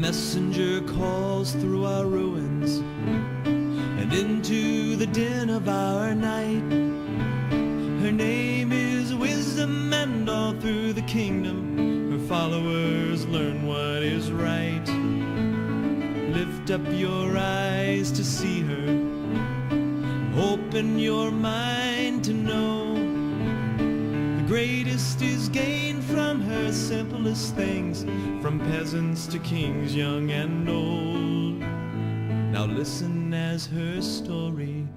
messenger calls through our ruins and into the den of our night. Her name is wisdom, and all through the kingdom her followers learn what is right. Lift up your eyes to see her, open your mind to know. The greatest is gained from her simplest things, from peasants to kings young and old. Now listen as her story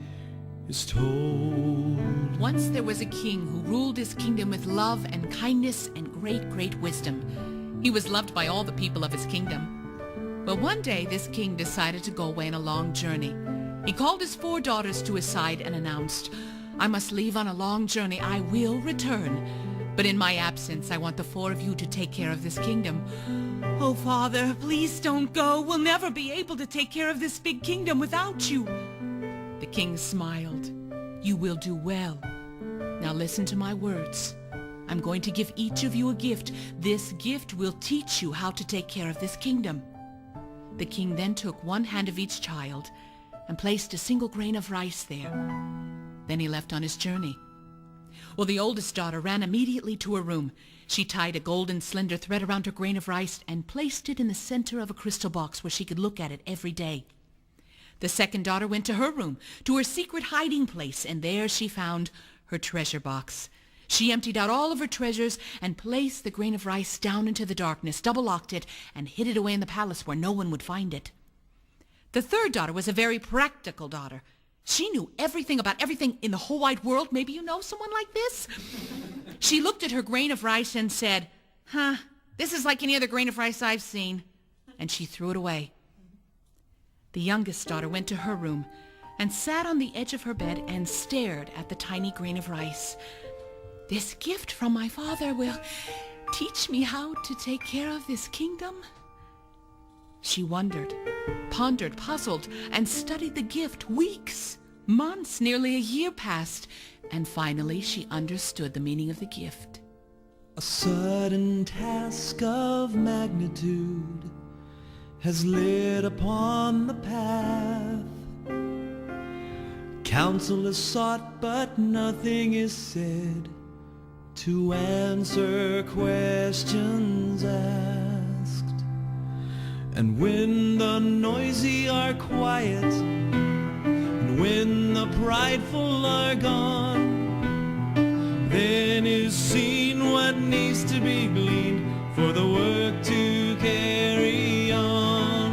is told. Once there was a king who ruled his kingdom with love and kindness and great wisdom. He was loved by all the people of his kingdom. But one day this king decided to go away on a long journey. He called his 4 daughters to his side and announced, "I must leave on a long journey. I will return. But in my absence, I want the 4 of you to take care of this kingdom." "Oh, Father, please don't go. We'll never be able to take care of this big kingdom without you." The king smiled. "You will do well. Now listen to my words. I'm going to give each of you a gift. This gift will teach you how to take care of this kingdom." The king then took one hand of each child and placed a single grain of rice there. Then he left on his journey. Well, the oldest daughter ran immediately to her room. She tied a golden slender thread around her grain of rice and placed it in the center of a crystal box where she could look at it every day. The second daughter went to her room, to her secret hiding place, and there she found her treasure box. She emptied out all of her treasures and placed the grain of rice down into the darkness, double-locked it, and hid it away in the palace where no one would find it. The third daughter was a very practical daughter. She knew everything about everything in the whole wide world. Maybe you know someone like this? She looked at her grain of rice and said, "This is like any other grain of rice I've seen." And she threw it away. The youngest daughter went to her room and sat on the edge of her bed and stared at the tiny grain of rice. "This gift from my father will teach me how to take care of this kingdom." She wondered, pondered, puzzled, and studied the gift. Weeks, months, nearly a year passed, and finally she understood the meaning of the gift. A sudden task of magnitude has lit upon the path. Counsel is sought, but nothing is said to answer questions asked. And when the noisy are quiet, and when the prideful are gone, then is seen what needs to be gleaned for the work to carry on.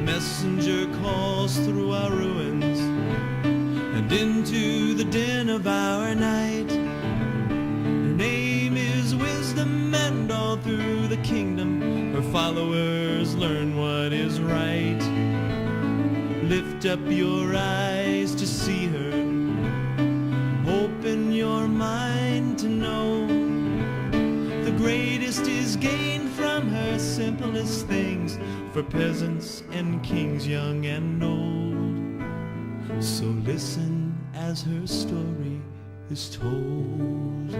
Messenger calls through our ruins and into the den of our night. Her name is wisdom, and all through the kingdom her followers learn what is right. Lift up your eyes to see her, open your mind to know. The greatest is gained from her simplest things, for peasants and kings young and old. So listen as her story is told.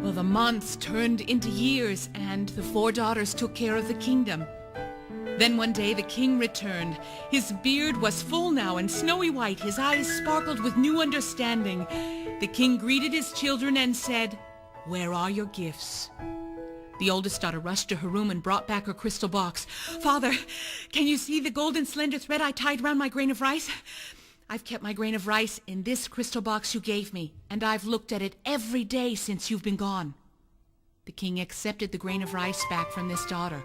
Well, the months turned into years, and the 4 daughters took care of the kingdom. Then one day the king returned. His beard was full now and snowy white. His eyes sparkled with new understanding. The king greeted his children and said, "Where are your gifts?" The oldest daughter rushed to her room and brought back her crystal box. "Father, can you see the golden slender thread I tied round my grain of rice? I've kept my grain of rice in this crystal box you gave me, and I've looked at it every day since you've been gone." The king accepted the grain of rice back from this daughter.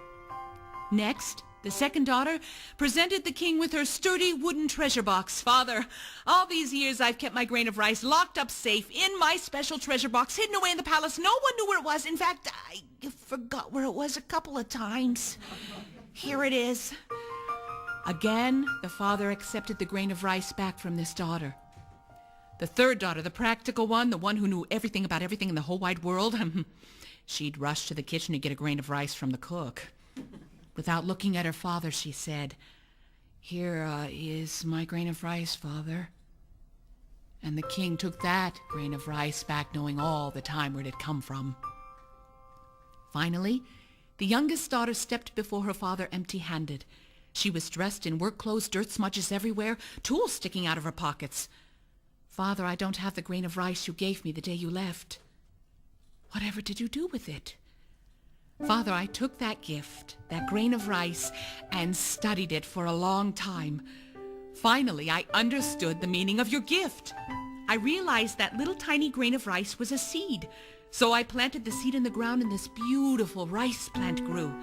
Next, the second daughter presented the king with her sturdy wooden treasure box. "Father, all these years I've kept my grain of rice locked up safe in my special treasure box, hidden away in the palace. No one knew where it was. In fact, I forgot where it was a couple of times. Here it is." Again, the father accepted the grain of rice back from this daughter. The third daughter, the practical one, the one who knew everything about everything in the whole wide world, she'd rush to the kitchen to get a grain of rice from the cook. Without looking at her father, she said, "Here is my grain of rice, Father." And the king took that grain of rice back, knowing all the time where it had come from. Finally, The youngest daughter stepped before her father empty-handed. She was dressed in work clothes, dirt smudges everywhere, tools sticking out of her pockets. "Father, I don't have the grain of rice you gave me the day you left." "Whatever did you do with it?" "Father, I took that gift, that grain of rice, and studied it for a long time. Finally, I understood the meaning of your gift. I realized that little tiny grain of rice was a seed. So I planted the seed in the ground and this beautiful rice plant grew.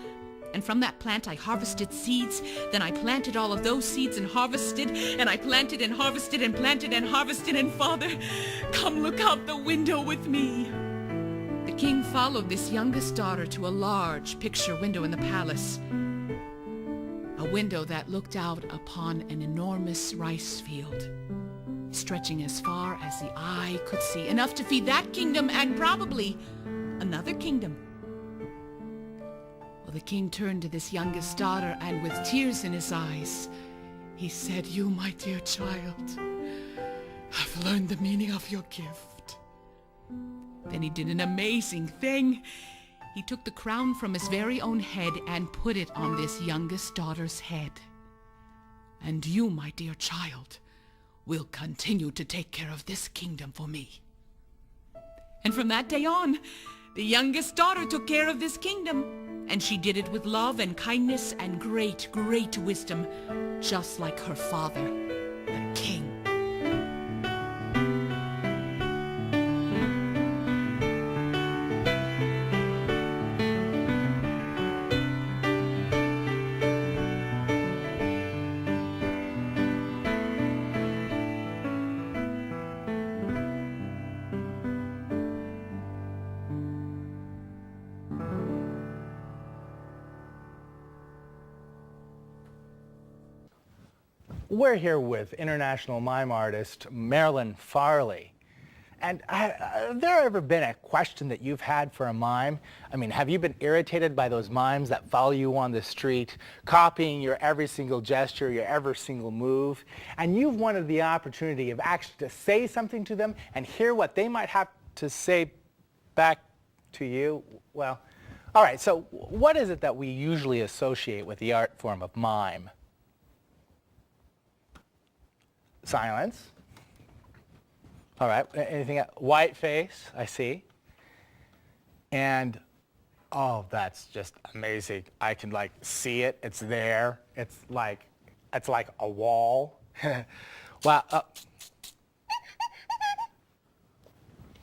And from that plant I harvested seeds. Then I planted all of those seeds and harvested, and I planted and harvested and planted and harvested. And Father, come look out the window with me." The king followed this youngest daughter to a large picture window in the palace. A window that looked out upon an enormous rice field, stretching as far as the eye could see, enough to feed that kingdom and probably another kingdom. Well, the king turned to this youngest daughter, and with tears in his eyes, he said, "You, my dear child, have learned the meaning of your gift." Then he did an amazing thing. He took the crown from his very own head and put it on this youngest daughter's head. "And you, my dear child, will continue to take care of this kingdom for me." And from that day on, the youngest daughter took care of this kingdom, and she did it with love and kindness and great, great wisdom, just like her father, the king. We're here with international mime artist Marilyn Farley. And have there ever been a question that you've had for a mime? I mean, have you been irritated by those mimes that follow you on the street, copying your every single gesture, your every single move? And you've wanted the opportunity of actually to say something to them and hear what they might have to say back to you? Well, all right, so what is it that we usually associate with the art form of mime? Silence. All right, anything else? White face, I see. And, oh, that's just amazing. I can like see it, it's there. It's like a wall. Wow.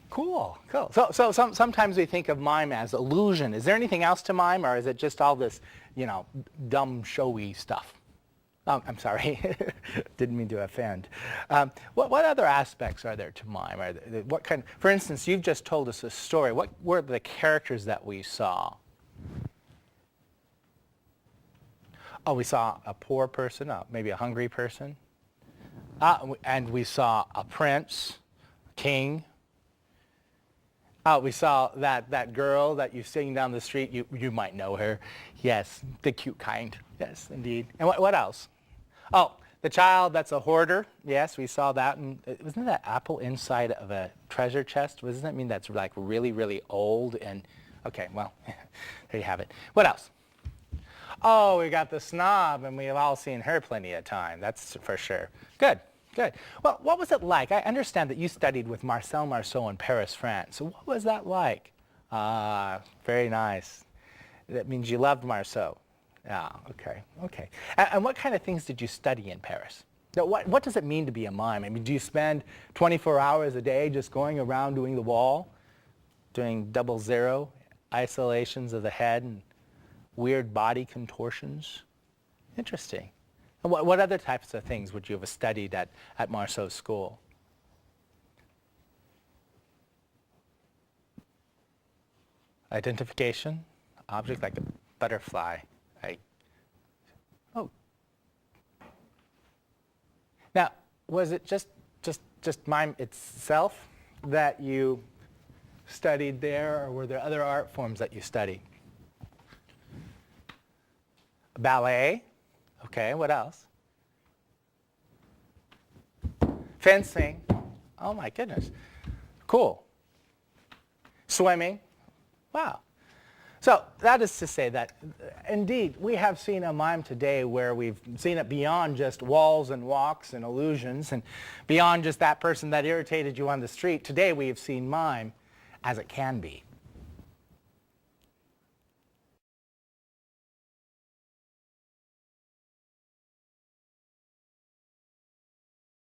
Cool. So sometimes we think of mime as illusion. Is there anything else to mime, or is it just all this, dumb, showy stuff? Oh, I'm sorry. Didn't mean to offend. What other aspects are there to mime? What kind? For instance, you've just told us a story. What were the characters that we saw? Oh, we saw a poor person, maybe a hungry person. And we saw a prince, a king. We saw that girl that you've seen down the street. You might know her. Yes, the cute kind. Yes, indeed. And what else? Oh, the child that's a hoarder. Yes, we saw that. And wasn't that apple inside of a treasure chest? Doesn't that mean that's like really, really old? And okay, well, there you have it. What else? Oh, we got the snob, and we've all seen her plenty of time. That's for sure. Good. Well, what was it like? I understand that you studied with Marcel Marceau in Paris, France. So what was that like? Very nice. That means you loved Marceau. Yeah, okay. And what kind of things did you study in Paris? Now, what does it mean to be a mime? I mean, do you spend 24 hours a day just going around doing the wall, doing 00, isolations of the head, and weird body contortions? Interesting. And what other types of things would you have studied at Marceau's school? Identification, object like a butterfly. Oh. Now, was it just mime itself that you studied there, or were there other art forms that you studied? Ballet. Okay, what else? Fencing. Oh my goodness. Cool. Swimming. Wow. So that is to say that, indeed, we have seen a mime today where we've seen it beyond just walls and walks and illusions and beyond just that person that irritated you on the street. Today we have seen mime as it can be.